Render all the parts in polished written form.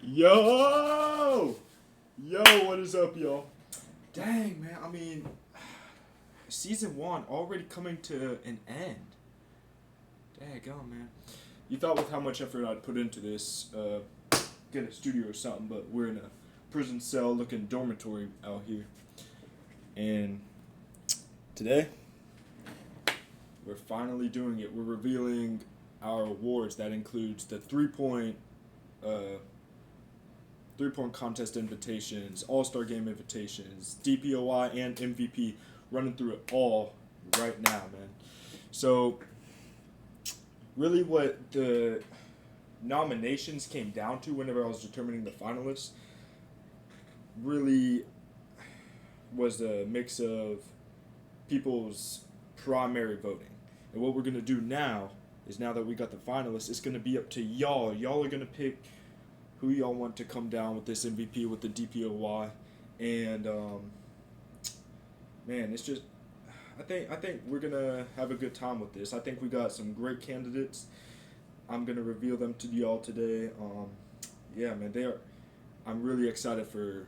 Yo! Yo, what is up, y'all? Dang, man, I mean, season 1 already coming to an end. Daggone, man. You thought with how much effort I'd put into this, get a studio or something, but we're in a prison cell looking dormitory out here. And today, we're finally doing it. We're revealing our awards. That includes the three-point contest invitations, All-Star Game invitations, DPOY, and MVP. Running through it all right now, man. So, really what the nominations came down to whenever I was determining the finalists really was a mix of people's primary voting. And what we're going to do now is, now that we got the finalists, it's going to be up to y'all. Y'all are going to pick who y'all want to come down with this MVP, with the DPOY. And, man, it's just, I think we're going to have a good time with this. I think we got some great candidates. I'm going to reveal them to y'all today. Yeah, man, I'm really excited for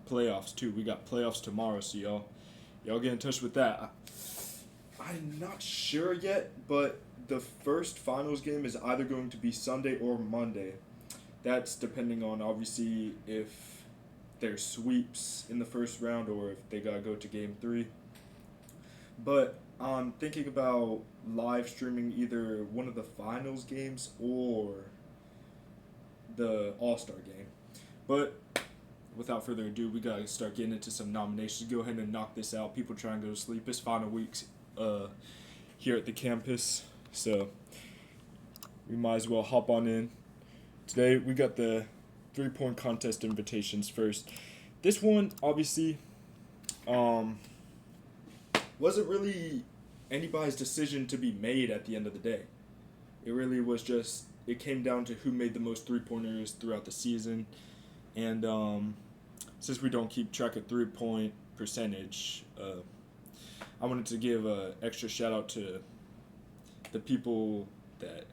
playoffs, too. We got playoffs tomorrow, so y'all get in touch with that. I'm not sure yet, but the first finals game is either going to be Sunday or Monday. That's depending on, obviously, if there's sweeps in the first round or if they got to go to game 3. But I'm thinking about live streaming either one of the finals games or the All-Star game. But without further ado, we got to start getting into some nominations. Go ahead and knock this out. People try and go to sleep. It's final weeks here at the campus, so we might as well hop on in. Today we got the three-point contest invitations first. This one, obviously, wasn't really anybody's decision to be made at the end of the day. It really was just, it came down to who made the most three-pointers throughout the season. And since we don't keep track of three-point percentage, I wanted to give an extra shout-out to the people that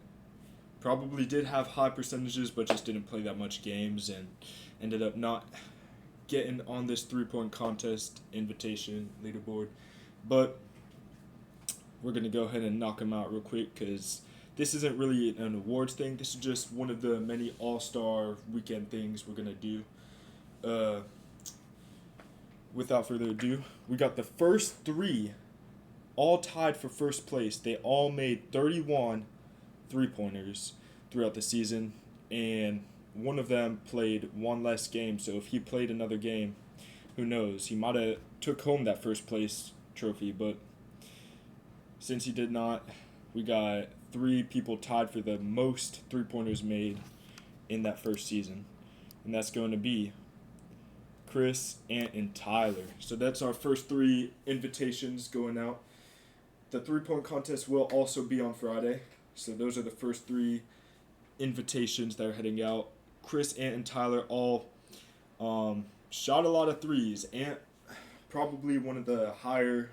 probably did have high percentages but just didn't play that much games and ended up not getting on this three-point contest invitation leaderboard. But we're going to go ahead and knock them out real quick, because this isn't really an awards thing. This is just one of the many all-star weekend things we're going to do. Without further ado, we got the first 3 all tied for first place. They all made 31 three-pointers throughout the season, and one of them played one less game. So if he played another game, who knows? He might have took home that first place trophy, but since he did not, we got 3 people tied for the most three-pointers made in that first season, and that's going to be Chris, Ant, and Tyler. So that's our first 3 invitations going out. The three-point contest will also be on Friday. So those are the first 3 invitations that are heading out. Chris, Ant, and Tyler all shot a lot of threes. Ant, probably one of the higher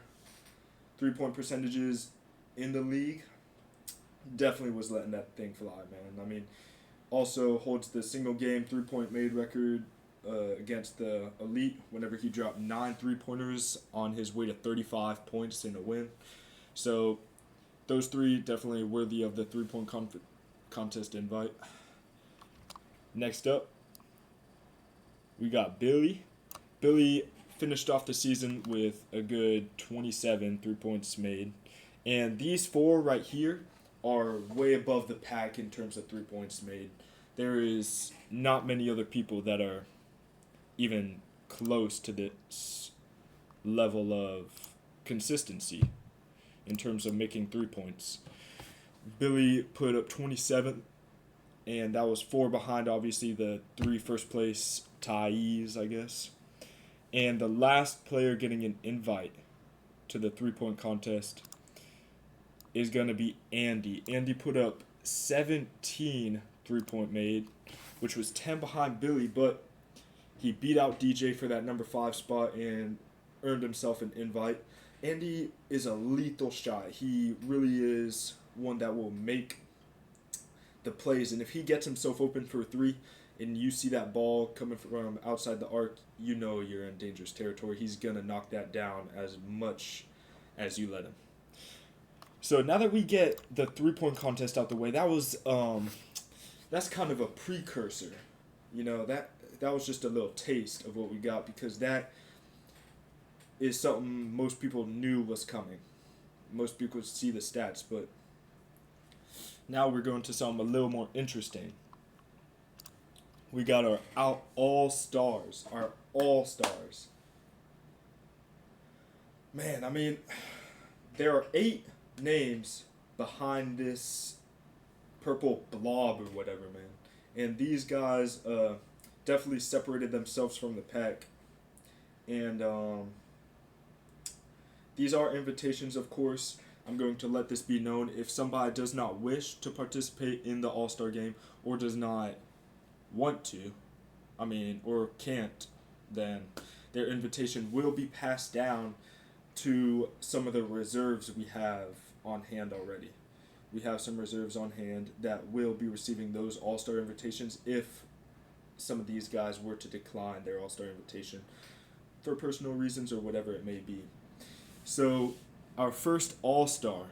three-point percentages in the league. Definitely was letting that thing fly, man. I mean, also holds the single-game three-point made record against the elite whenever he dropped 9 three-pointers on his way to 35 points in a win. So those 3 definitely worthy of the three-point contest invite. Next up, we got Billy. Billy finished off the season with a good 27 three-points made. And these 4 right here are way above the pack in terms of three-points made. There is not many other people that are even close to this level of consistency in terms of making 3 points. Billy put up 27, and that was 4 behind, obviously, the 3 first place tiees, I guess. And the last player getting an invite to the three-point contest is going to be Andy. Andy put up 17 three-point made, which was 10 behind Billy, but he beat out DJ for that number 5 spot and earned himself an invite. Andy is a lethal shot. He really is one that will make the plays, and if he gets himself open for a 3, and you see that ball coming from outside the arc, you know you're in dangerous territory. He's going to knock that down as much as you let him. So now that we get the 3-point contest out the way, that's kind of a precursor. That was just a little taste of what we got, because that is something most people knew was coming. Most people see the stats, but now we're going to something a little more interesting. We got our all-stars. Our all-stars. Man, I mean, there are 8 names behind this purple blob or whatever, man. And these guys definitely separated themselves from the pack. And these are invitations, of course. I'm going to let this be known. If somebody does not wish to participate in the All-Star game or does not want to, or can't, then their invitation will be passed down to some of the reserves we have on hand already. We have some reserves on hand that will be receiving those All-Star invitations if some of these guys were to decline their All-Star invitation for personal reasons or whatever it may be. So our first All-Star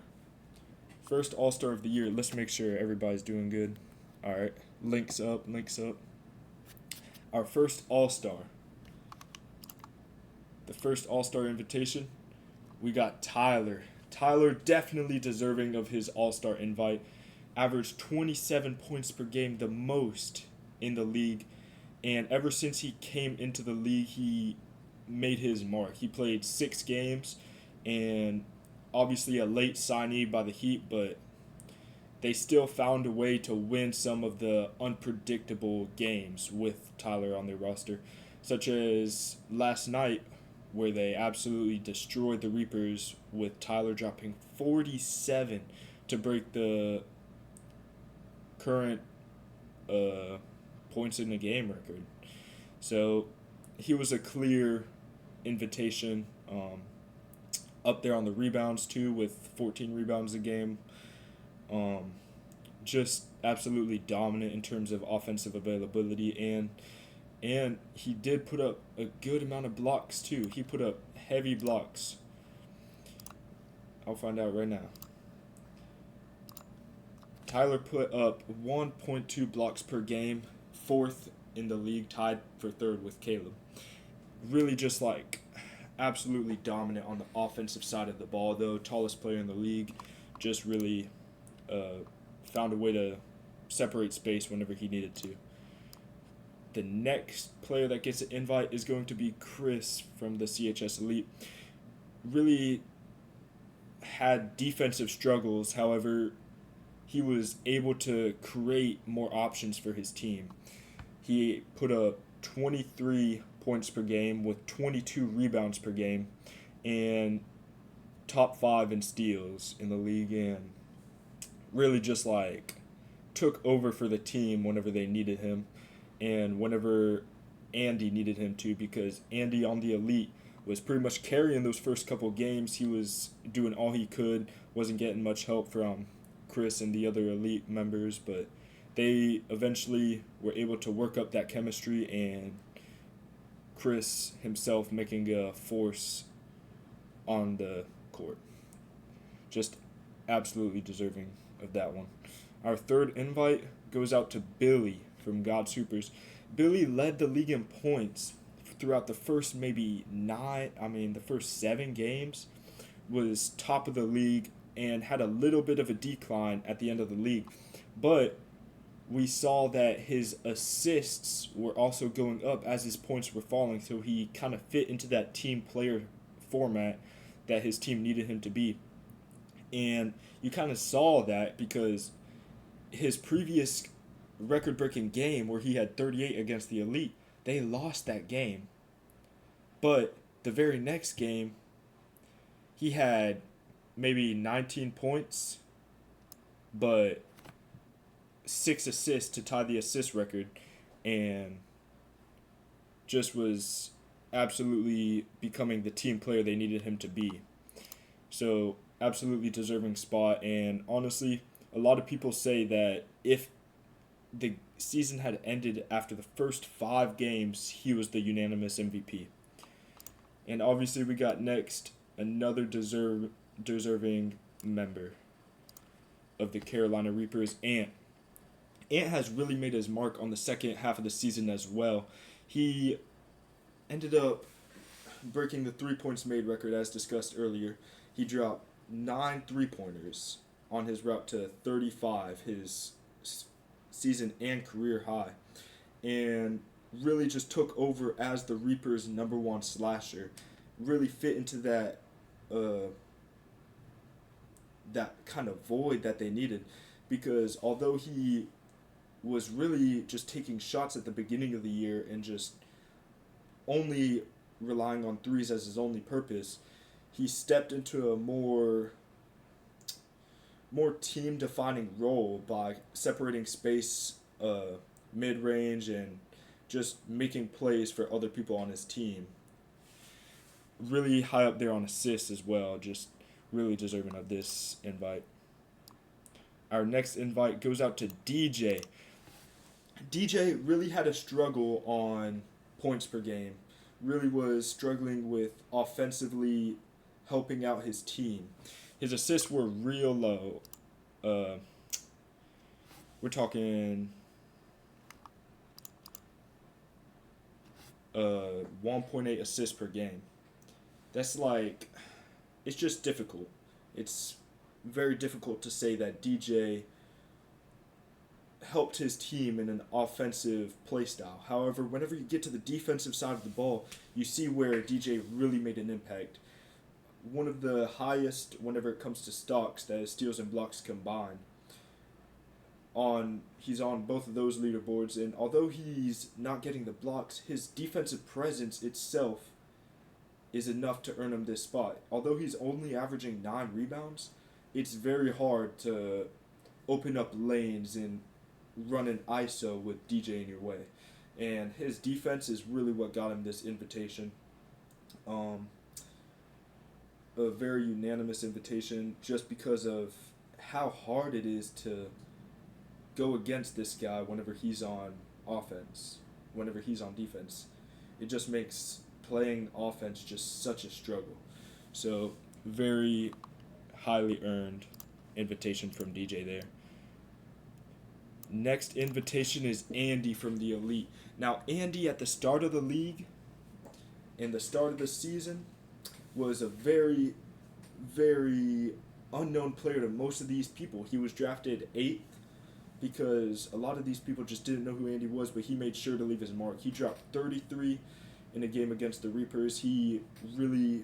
of the year, let's make sure everybody's doing good. All right, links up. Our first All-Star. The first All-Star invitation, we got Tyler. Tyler definitely deserving of his All-Star invite. Averaged 27 points per game, the most in the league. And ever since he came into the league, he made his mark. He played 6 games, and obviously a late signee by the Heat, but they still found a way to win some of the unpredictable games with Tyler on their roster, such as last night, where they absolutely destroyed the Reapers with Tyler dropping 47 to break the current points in the game record. So he was a clear invitation. Up there on the rebounds too, with 14 rebounds a game. Just absolutely dominant in terms of offensive availability, and he did put up a good amount of blocks too. He put up heavy blocks. I'll find out right now. Tyler put up 1.2 blocks per game, 4th in the league, tied for 3rd with Caleb. Really just absolutely dominant on the offensive side of the ball, though. Tallest player in the league, just really found a way to separate space whenever he needed to. The next player that gets an invite is going to be Chris from the CHS Elite. Really had defensive struggles, however, he was able to create more options for his team. He put up 23 points per game with 22 rebounds per game and top 5 in steals in the league, and really just took over for the team whenever they needed him and whenever Andy needed him too, because Andy on the Elite was pretty much carrying those first couple games. He was doing all he could, wasn't getting much help from Chris and the other Elite members, but they eventually were able to work up that chemistry, and Chris himself making a force on the court. Just absolutely deserving of that one. Our third invite goes out to Billy from God Supers. Billy led the league in points throughout the first the first 7 games, was top of the league and had a little bit of a decline at the end of the league. But we saw that his assists were also going up as his points were falling, so he kind of fit into that team player format that his team needed him to be. And you kind of saw that because his previous record-breaking game where he had 38 against the Elite, they lost that game. But the very next game, he had maybe 19 points, but 6 assists to tie the assist record, and just was absolutely becoming the team player they needed him to be. So absolutely deserving spot, and honestly, a lot of people say that if the season had ended after the first 5 games, he was the unanimous MVP. And obviously, we got next another deserving member of the Carolina Reapers, Ant. Ant has really made his mark on the second half of the season as well. He ended up breaking the 3 points made record as discussed earlier. He dropped 9 3-pointers on his route to 35, his season and career high, and really just took over as the Reapers' #1 slasher. Really fit into that that kind of void that they needed, because although he was really just taking shots at the beginning of the year and just only relying on threes as his only purpose, he stepped into a more team defining role by separating space mid-range and just making plays for other people on his team. Really high up there on assists as well, just really deserving of this invite. Our next invite goes out to DJ. DJ really had a struggle on points per game. Really was struggling with offensively helping out his team. His assists were real low. We're talking 1.8 assists per game. That's like, it's just difficult. It's very difficult to say that DJ helped his team in an offensive play style. However, whenever you get to the defensive side of the ball, you see where DJ really made an impact. One of the highest whenever it comes to stocks, that is steals and blocks combined. He's on both of those leaderboards, and although he's not getting the blocks, his defensive presence itself is enough to earn him this spot. Although he's only averaging 9 rebounds, it's very hard to open up lanes and run an ISO with DJ in your way. And his defense is really what got him this invitation. A very unanimous invitation just because of how hard it is to go against this guy whenever he's on offense, whenever he's on defense. It just makes playing offense just such a struggle. So, very highly earned invitation from DJ there. Next invitation is Andy from the Elite. Now, Andy at the start of the league, in the start of the season, was a very, very unknown player to most of these people. He was drafted 8th because a lot of these people just didn't know who Andy was, but he made sure to leave his mark. He dropped 33 in a game against the Reapers. He really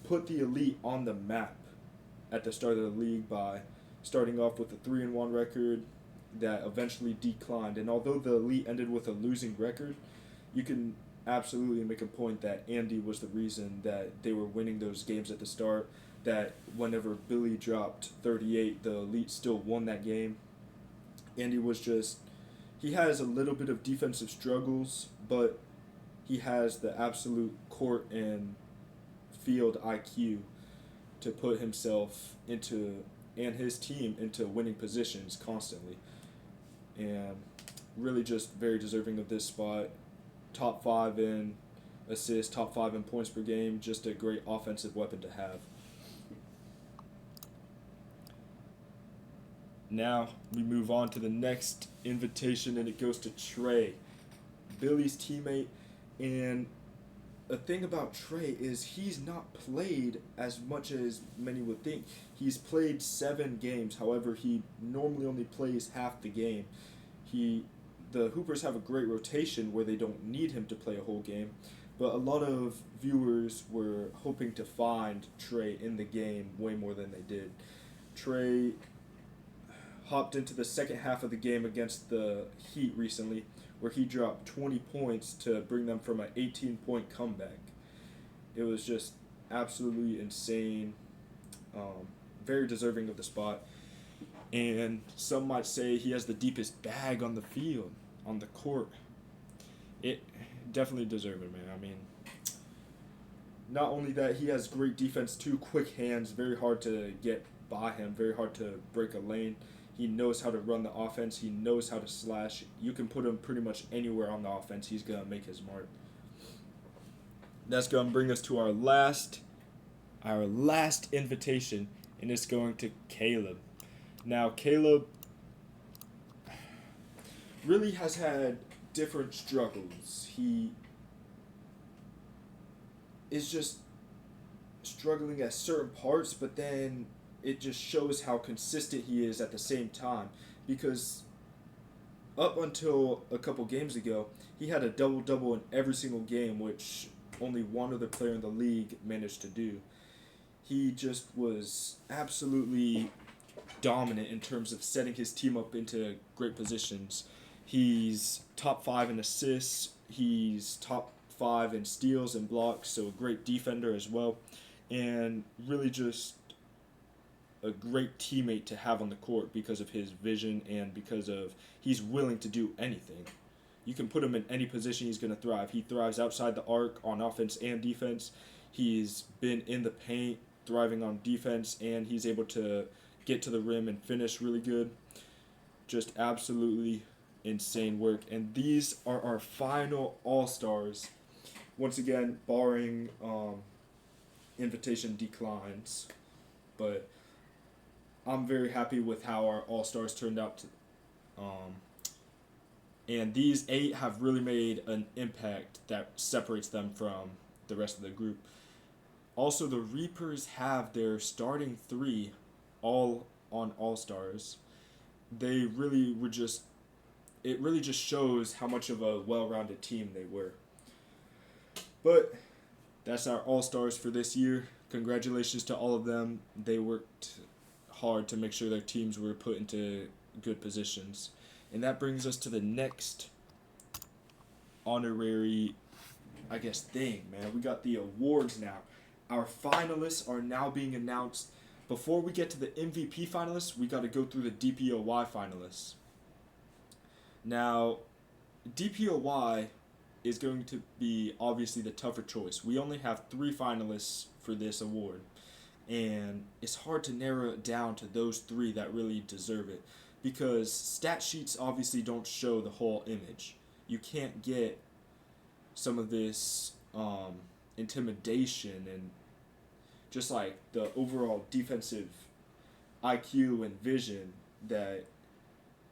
put the Elite on the map at the start of the league by starting off with a 3-1 record that eventually declined. And although the Elite ended with a losing record, you can absolutely make a point that Andy was the reason that they were winning those games at the start, that whenever Billy dropped 38, the Elite still won that game. Andy was just, he has a little bit of defensive struggles, but he has the absolute court and field IQ to put himself into, and his team into winning positions constantly. And really just very deserving of this spot. Top 5 in assists, top 5 in points per game, just a great offensive weapon to have. Now we move on to the next invitation, and it goes to Trey, Billy's teammate. And the thing about Trey is he's not played as much as many would think. He's played 7 games. However, he normally only plays half the game. The Hoopers have a great rotation where they don't need him to play a whole game, but a lot of viewers were hoping to find Trey in the game way more than they did. Trey hopped into the second half of the game against the Heat recently, where he dropped 20 points to bring them from an 18-point comeback. It was just absolutely insane, very deserving of the spot. And some might say he has the deepest bag on the field, on the court. It definitely deserving, man. I mean, not only that, he has great defense too, quick hands, very hard to get by him, very hard to break a lane. He knows how to run the offense. He knows how to slash. You can put him pretty much anywhere on the offense. He's going to make his mark. That's going to bring us to our last invitation, and it's going to Caleb. Now, Caleb really has had different struggles. He is just struggling at certain parts, but then it just shows how consistent he is at the same time. Because up until a couple games ago, he had a double-double in every single game, which only one other player in the league managed to do. He just was absolutely dominant in terms of setting his team up into great positions. He's top 5 in assists. He's top 5 in steals and blocks, so a great defender as well. And really just a great teammate to have on the court because of his vision and because of he's willing to do anything. You can put him in any position, he's going to thrive. He thrives outside the arc on offense and defense. He's been in the paint, thriving on defense, and he's able to get to the rim and finish really good. Just absolutely insane work. And these are our final All-Stars. Once again, barring invitation declines. But I'm very happy with how our All-Stars turned out. And these 8 have really made an impact that separates them from the rest of the group. Also, the Reapers have their starting 3 all on All-Stars. They really were just... It really just shows how much of a well-rounded team they were. But that's our All-Stars for this year. Congratulations to all of them. They worked hard to make sure their teams were put into good positions. And that brings us to the next honorary, thing, man. We got the awards now. Our finalists are now being announced. Before we get to the MVP finalists, we got to go through the DPOY finalists. Now, DPOY is going to be obviously the tougher choice. We only have 3 finalists for this award, and it's hard to narrow it down to those 3 that really deserve it, because stat sheets obviously don't show the whole image. You can't get some of this intimidation and just like the overall defensive IQ and vision that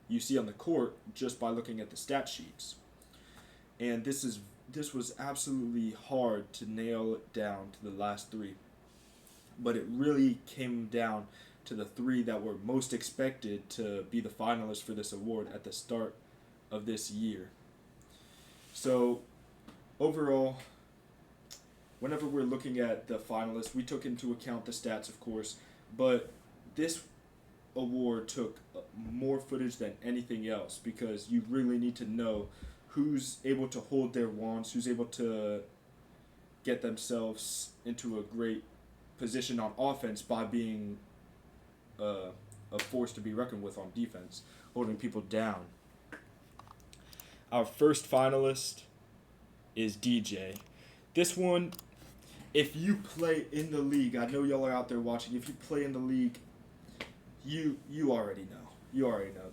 you see on the court just by looking at the stat sheets. And this was absolutely hard to nail it down to the last 3. But it really came down to the 3 that were most expected to be the finalists for this award at the start of this year. So overall, whenever we're looking at the finalists, we took into account the stats, of course, but this award took more footage than anything else, because you really need to know who's able to hold their wands, who's able to get themselves into a great position on offense by being a force to be reckoned with on defense, holding people down. Our first finalist is DJ. This one, if you play in the league, I know y'all are out there watching, if you play in the league, you already know. You already know.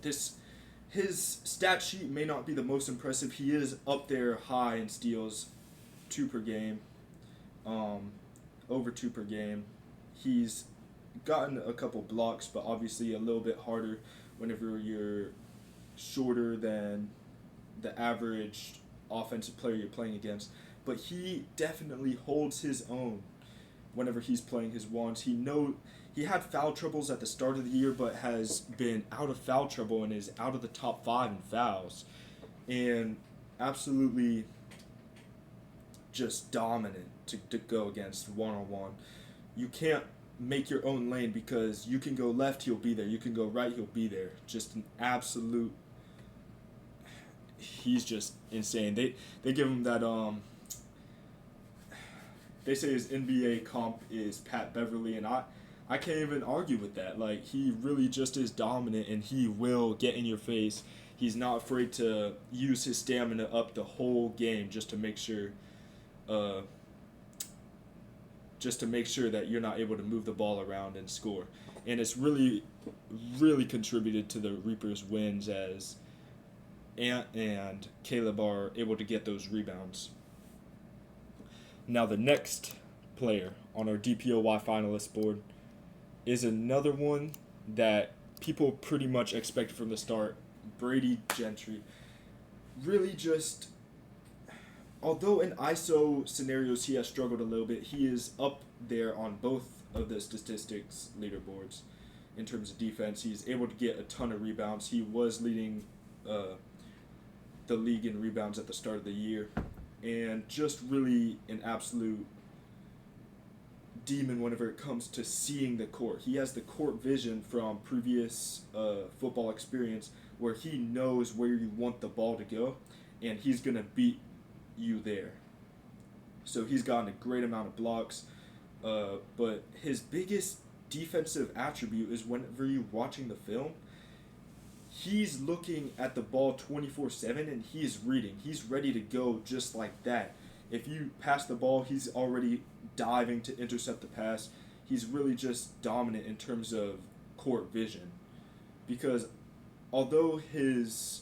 His stat sheet may not be the most impressive. He is up there high in steals, 2 per game, over 2 per game. He's gotten a couple blocks, but obviously a little bit harder whenever you're shorter than the average offensive player you're playing against. But he definitely holds his own whenever he's playing his wands. He had foul troubles at the start of the year, but has been out of foul trouble and is out of the top 5 in fouls. And absolutely just dominant to go against one-on-one. You can't make your own lane, because you can go left, he'll be there. You can go right, he'll be there. Just an absolute... He's just insane. They give him that... They say his NBA comp is Pat Beverly, and I can't even argue with that. Like, he really just is dominant, and he will get in your face. He's not afraid to use his stamina up the whole game just to make sure that you're not able to move the ball around and score. And it's really really contributed to the Reapers' wins as Ant and Caleb are able to get those rebounds. Now the next player on our DPOY finalist board is another one that people pretty much expected from the start, Brady Gentry. Really just, although in ISO scenarios he has struggled a little bit, he is up there on both of the statistics leaderboards in terms of defense. He's able to get a ton of rebounds. He was leading the league in rebounds at the start of the year, and just really an absolute demon whenever it comes to seeing the court. He has the court vision from previous football experience where he knows where you want the ball to go, and he's going to beat you there. So he's gotten a great amount of blocks, but his biggest defensive attribute is whenever you're watching the film, he's looking at the ball 24/7 and he's reading. He's ready to go just like that. If you pass the ball, he's already diving to intercept the pass. He's really just dominant in terms of court vision. Because although his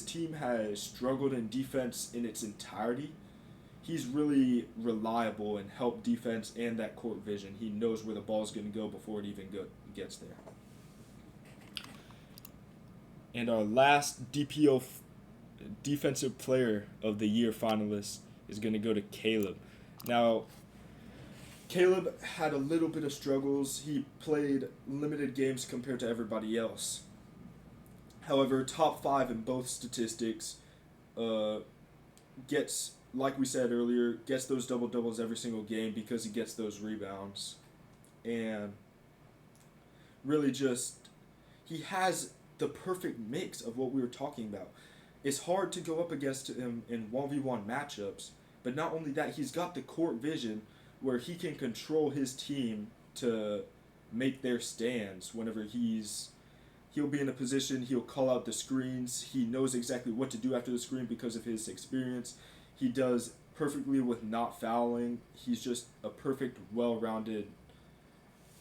team has struggled in defense in its entirety, he's really reliable and help defense and that court vision. He knows where the ball's going to go before it even gets there. And our last DPO Defensive Player of the Year finalist is going to go to Caleb. Now, Caleb had a little bit of struggles. He played limited games compared to everybody else. However, top 5 in both statistics, gets, like we said earlier, gets those double-doubles every single game because he gets those rebounds. And really just, he has the perfect mix of what we were talking about. It's hard to go up against him in 1v1 matchups, but not only that, he's got the court vision where he can control his team to make their stands whenever he'll be in a position, he'll call out the screens, he knows exactly what to do after the screen because of his experience. He does perfectly with not fouling. He's just a perfect, well-rounded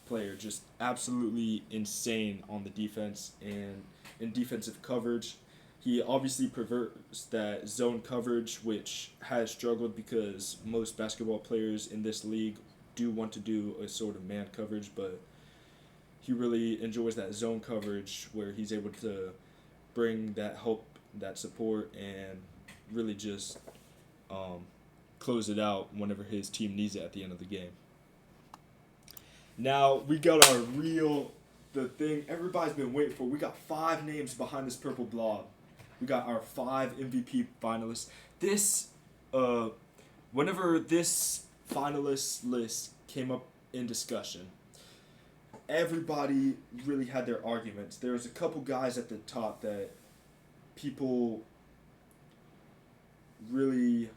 player, just absolutely insane on the defense and in defensive coverage. He obviously perverts that zone coverage, which has struggled because most basketball players in this league do want to do a sort of man coverage, but he really enjoys that zone coverage where he's able to bring that help, that support, and really just close it out whenever his team needs it at the end of the game. Now, we got the thing everybody's been waiting for. We got 5 names behind this purple blob. We got our 5 MVP finalists. Whenever this finalist list came up in discussion, everybody really had their arguments. There was a couple guys at the top that people really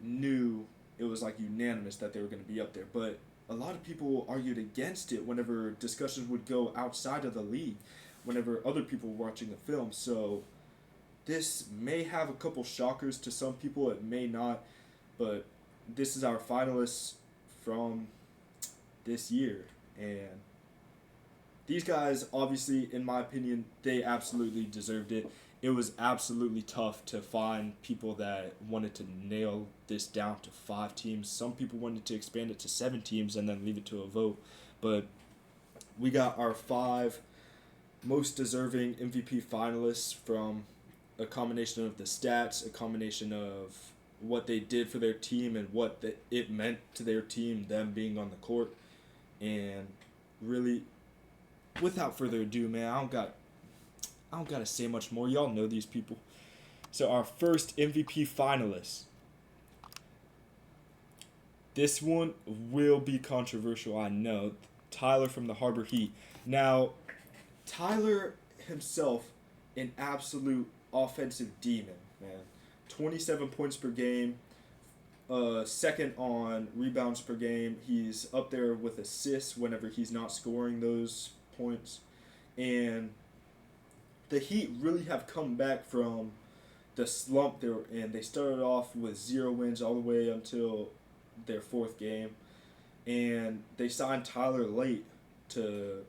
knew it was unanimous that they were going to be up there, but a lot of people argued against it whenever discussions would go outside of the league, whenever other people were watching the film. So this may have a couple shockers to some people, it may not, but this is our finalists from this year. And these guys, obviously, in my opinion, they absolutely deserved it. It was absolutely tough to find people that wanted to nail this down to 5 teams. Some people wanted to expand it to 7 teams and then leave it to a vote. But we got our 5 most deserving MVP finalists from a combination of the stats, a combination of what they did for their team and what it meant to their team, them being on the court. And really, without further ado, man, I don't gotta say much more. Y'all know these people. So our first MVP finalist. This one will be controversial, I know. Tyler from the Harbor Heat. Now, Tyler himself, an absolute offensive demon, man. 27 points per game, second on rebounds per game. He's up there with assists whenever he's not scoring those points. And the Heat really have come back from the slump they were in. They started off with 0 wins all the way until their 4th game. and they signed Tyler late to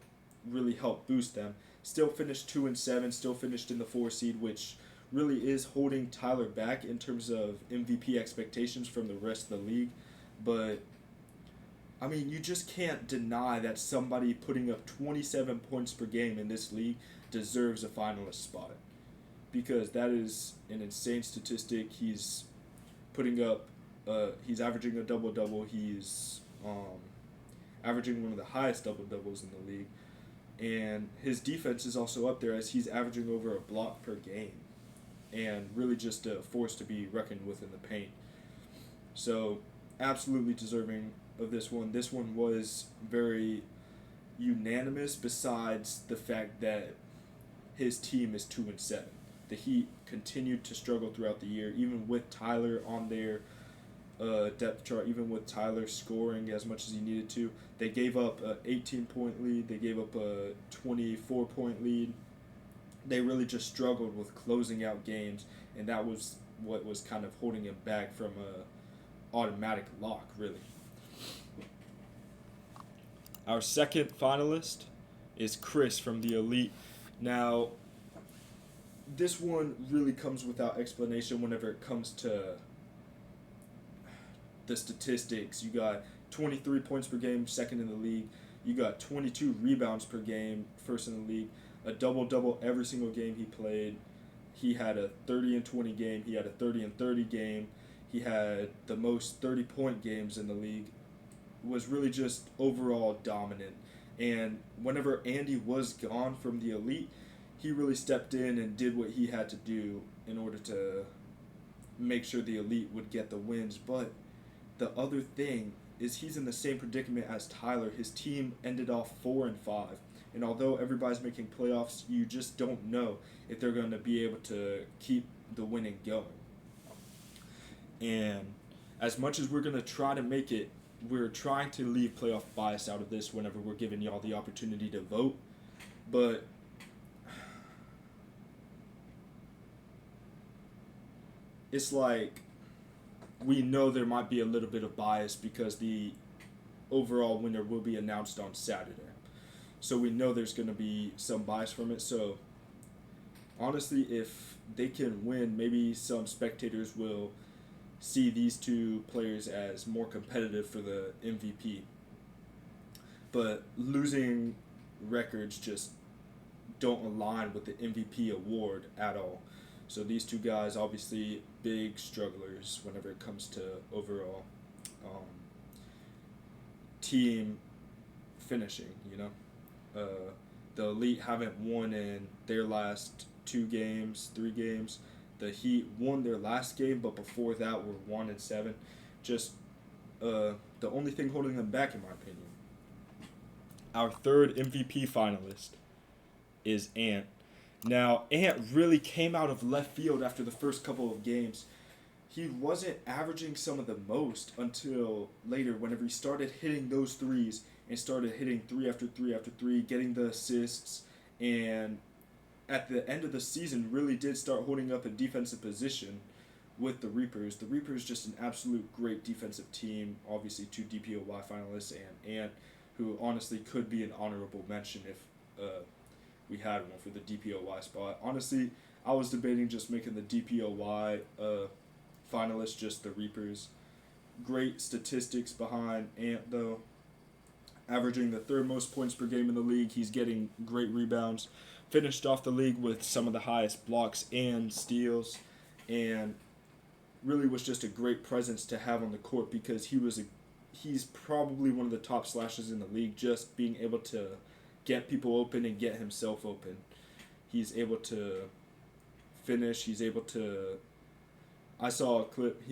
really help boost them. Still finished 2-7, still finished in the 4 seed, which really is holding Tyler back in terms of MVP expectations from the rest of the league. But I mean, you just can't deny that somebody putting up 27 points per game in this league deserves a finalist spot, because that is an insane statistic. He's putting up, he's averaging a double double. He's averaging one of the highest double doubles in the league, and his defense is also up there as he's averaging over a block per game, and really just a force to be reckoned with in the paint. So, absolutely deserving of this one. This one was very unanimous, besides the fact that his team is 2-7. The Heat continued to struggle throughout the year, even with Tyler on their depth chart, even with Tyler scoring as much as he needed to. They gave up an 18-point lead. They gave up a 24-point lead. They really just struggled with closing out games, and that was what was kind of holding him back from a automatic lock, really. Our second finalist is Chris from the Elite. Now, this one really comes without explanation whenever it comes to the statistics. You got 23 points per game, second in the league. You got 22 rebounds per game, first in the league. A double-double every single game he played. He had a 30-20 game. He had a 30-30 game. He had the most 30-point games in the league. Was really just overall dominant. And whenever Andy was gone from the Elite, he really stepped in and did what he had to do in order to make sure the Elite would get the wins. But the other thing is he's in the same predicament as Tyler. His team ended off 4-5. And although everybody's making playoffs, you just don't know if they're going to be able to keep the winning going. And as much as we're going to try to make it, we're trying to leave playoff bias out of this whenever we're giving y'all the opportunity to vote. But it's like we know there might be a little bit of bias because the overall winner will be announced on Saturday. So we know there's going to be some bias from it. So honestly, if they can win, maybe some spectators will see these two players as more competitive for the MVP. But losing records just don't align with the MVP award at all. So these two guys, obviously big strugglers whenever it comes to overall team finishing, you know. The Elite haven't won in their last 3 games. The Heat won their last game, but before that were 1-7. Just the only thing holding them back, in my opinion. Our third MVP finalist is Ant. Now, Ant really came out of left field after the first couple of games. He wasn't averaging some of the most until later, whenever he started hitting those threes and started hitting 3 after 3 after 3, getting the assists, and at the end of the season really did start holding up a defensive position with the Reapers. The Reapers just an absolute great defensive team, obviously 2 DPOY finalists, and Ant, who honestly could be an honorable mention if we had one for the DPOY spot. Honestly, I was debating just making the DPOY finalists just the Reapers. Great statistics behind Ant, though. Averaging the 3rd most points per game in the league. He's getting great rebounds. Finished off the league with some of the highest blocks and steals. And really was just a great presence to have on the court, because he's probably one of the top slashers in the league, just being able to get people open and get himself open. He's able to finish. He's able to... I saw a clip.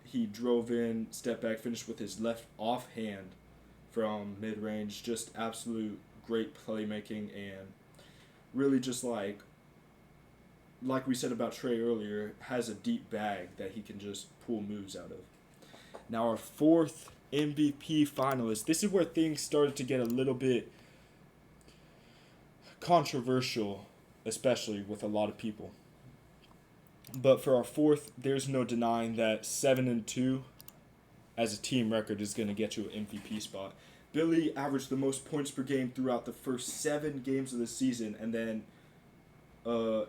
He drove in, step back, finished with his left offhand from mid-range. Just absolute great playmaking, and really just like we said about Trey earlier, has a deep bag that he can just pull moves out of. Now our 4th MVP finalist. This is where things started to get a little bit controversial, especially with a lot of people. But for our 4th, there's no denying that 7-2 as a team record is going to get you an MVP spot. Billy averaged the most points per game throughout the first 7 games of the season, and then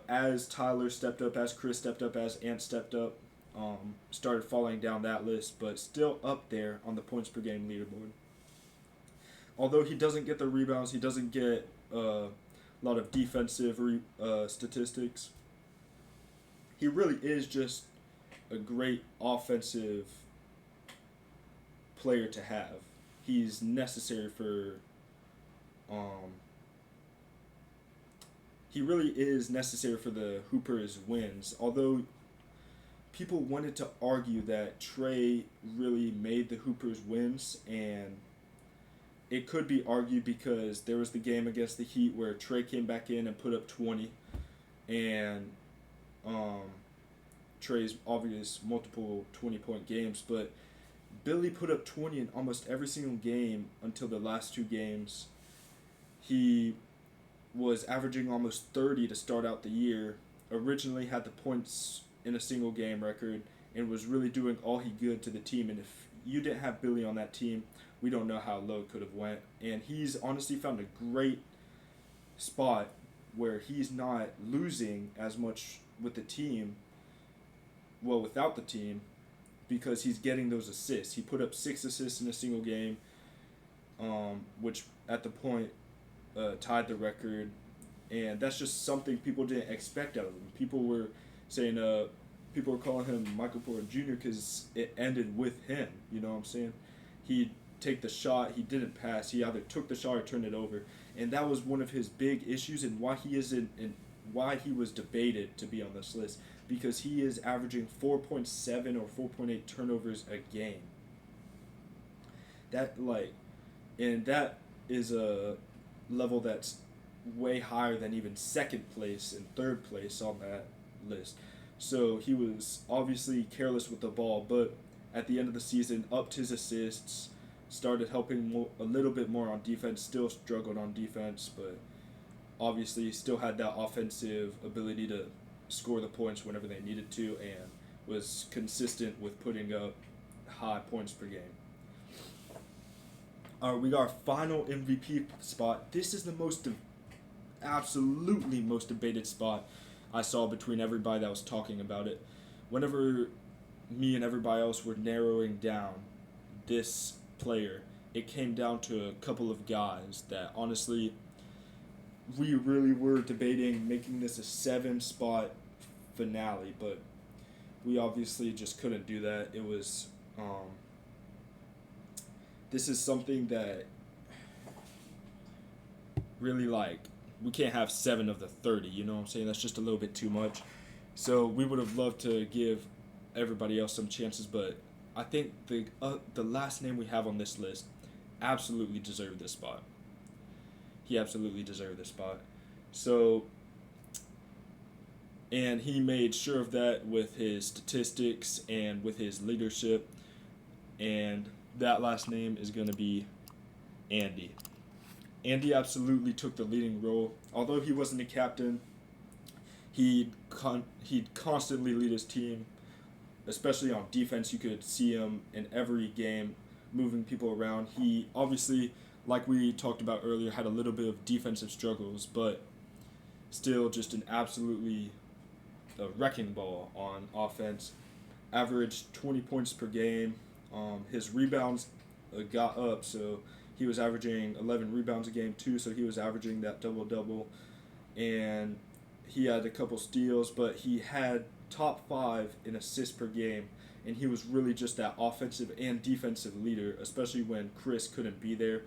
as Tyler stepped up, as Chris stepped up, as Ant stepped up, started falling down that list, but still up there on the points per game leaderboard. Although he doesn't get the rebounds, he doesn't get a lot of defensive statistics. He really is just a great offensive player to have. He's necessary for he really is necessary for the Hoopers' wins. Although people wanted to argue that Trey really made the Hoopers' wins, and it could be argued because there was the game against the Heat where Trey came back in and put up 20, and Trey's obvious multiple 20-point games, but Billy put up 20 in almost every single game until the last 2 games. He was averaging almost 30 to start out the year, originally had the points in a single game record, and was really doing all he could to the team. And if you didn't have Billy on that team, we don't know how low it could have went. And he's honestly found a great spot where he's not losing as much with the team, well, without the team, because he's getting those assists. He put up 6 assists in a single game, which at the point tied the record, and that's just something people didn't expect out of him. People were saying, people were calling him Michael Porter Jr. because it ended with him. You know what I'm saying? He'd take the shot, he didn't pass. He either took the shot or turned it over, and that was one of his big issues and why he isn't, and why he was debated to be on this list, because he is averaging 4.7 or 4.8 turnovers a game. That is a level that's way higher than even second place and third place on that list. So he was obviously careless with the ball, but at the end of the season, upped his assists, started helping a little bit more on defense, still struggled on defense, but obviously still had that offensive ability to score the points whenever they needed to, and was consistent with putting up high points per game. We got our final MVP spot. This is the absolutely most debated spot I saw between everybody that was talking about it. Whenever me and everybody else were narrowing down this player, it came down to a couple of guys that honestly we really were debating making this a 7-spot finale, but we obviously just couldn't do that. It was this is something that really, like, we can't have 7 of the 30, you know what I'm saying? That's just a little bit too much. So we would have loved to give everybody else some chances, but I think the last name we have on this list absolutely deserved this spot. He absolutely deserved this spot. So, and he made sure of that with his statistics and with his leadership, and that last name is going to be Andy. Andy absolutely took the leading role. Although he wasn't a captain, he'd constantly lead his team, especially on defense. You could see him in every game moving people around. He obviously, like we talked about earlier, had a little bit of defensive struggles, but still just an absolutely wrecking ball on offense. Averaged 20 points per game. His rebounds got up, so he was averaging 11 rebounds a game too, so he was averaging that double-double. And he had a couple steals, but he had top 5 in assists per game, and he was really just that offensive and defensive leader, especially when Chris couldn't be there.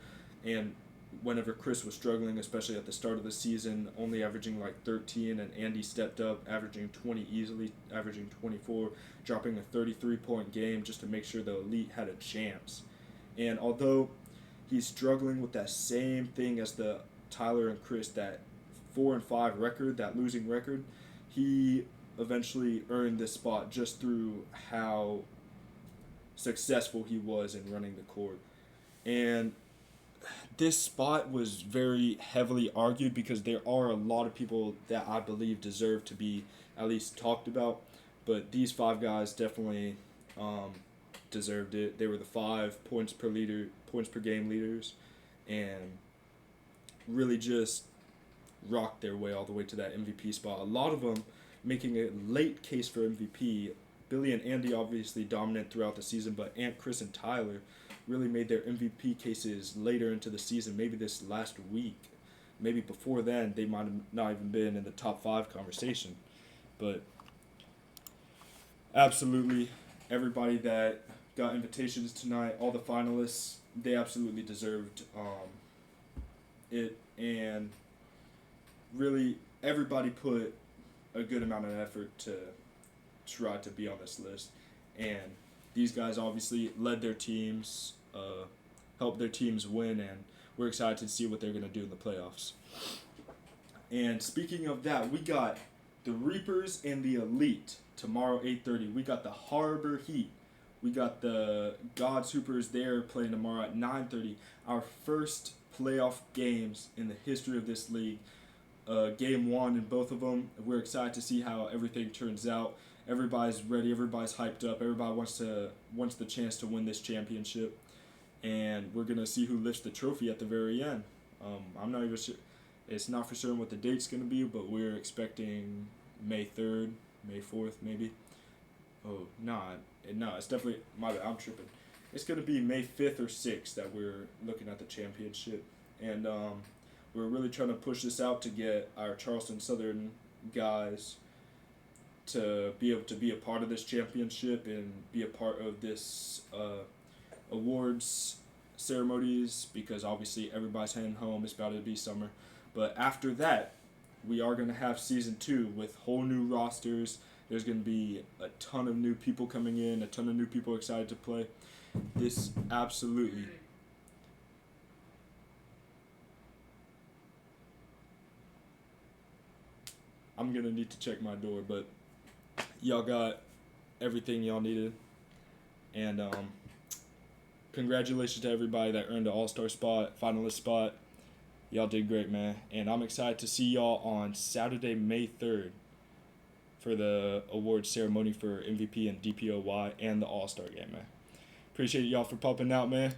And whenever Chris was struggling, especially at the start of the season, only averaging like 13, and Andy stepped up, averaging 20 easily, averaging 24, dropping a 33-point game just to make sure the Elite had a chance. And although he's struggling with that same thing as the Tyler and Chris, that 4-5 record, that losing record, he eventually earned this spot just through how successful he was in running the court. And this spot was very heavily argued because there are a lot of people that I believe deserve to be at least talked about, but these 5 guys definitely deserved it. They were the 5 points per game leaders, and really just rocked their way all the way to that MVP spot. A lot of them making a late case for MVP. Billy and Andy obviously dominant throughout the season, but Ant, Chris, and Tyler really made their MVP cases later into the season, maybe this last week. Maybe before then, they might have not even been in the top 5 conversation. But absolutely, everybody that got invitations tonight, all the finalists, they absolutely deserved it. And really, everybody put a good amount of effort to try to be on this list. And these guys obviously led their teams, helped their teams win, and we're excited to see what they're going to do in the playoffs. And speaking of that, we got the Reapers and the Elite tomorrow, 8:30. We got the Harbor Heat. We got the Gods Hoopers there playing tomorrow at 9:30. Our first playoff games in the history of this league. Game 1 in both of them. We're excited to see how everything turns out. Everybody's ready. Everybody's hyped up. Everybody wants the chance to win this championship, and we're gonna see who lifts the trophy at the very end. I'm not even sure. It's not for certain what the date's gonna be, but we're expecting May 3rd, May 4th, maybe. Oh, no, it's definitely I'm tripping. It's gonna be May 5th or 6th that we're looking at the championship, and we're really trying to push this out to get our Charleston Southern guys to be able to be a part of this championship and be a part of this awards ceremonies, because obviously everybody's heading home. It's about to be summer. But after that, we are going to have season 2 with whole new rosters. There's going to be a ton of new people coming in, a ton of new people excited to play. This absolutely... I'm going to need to check my door, but y'all got everything y'all needed. And congratulations to everybody that earned an all-star spot, finalist spot. Y'all did great, man. And I'm excited to see y'all on Saturday, May 3rd for the award ceremony for MVP and DPOY and the all-star game, man. Appreciate y'all for popping out, man.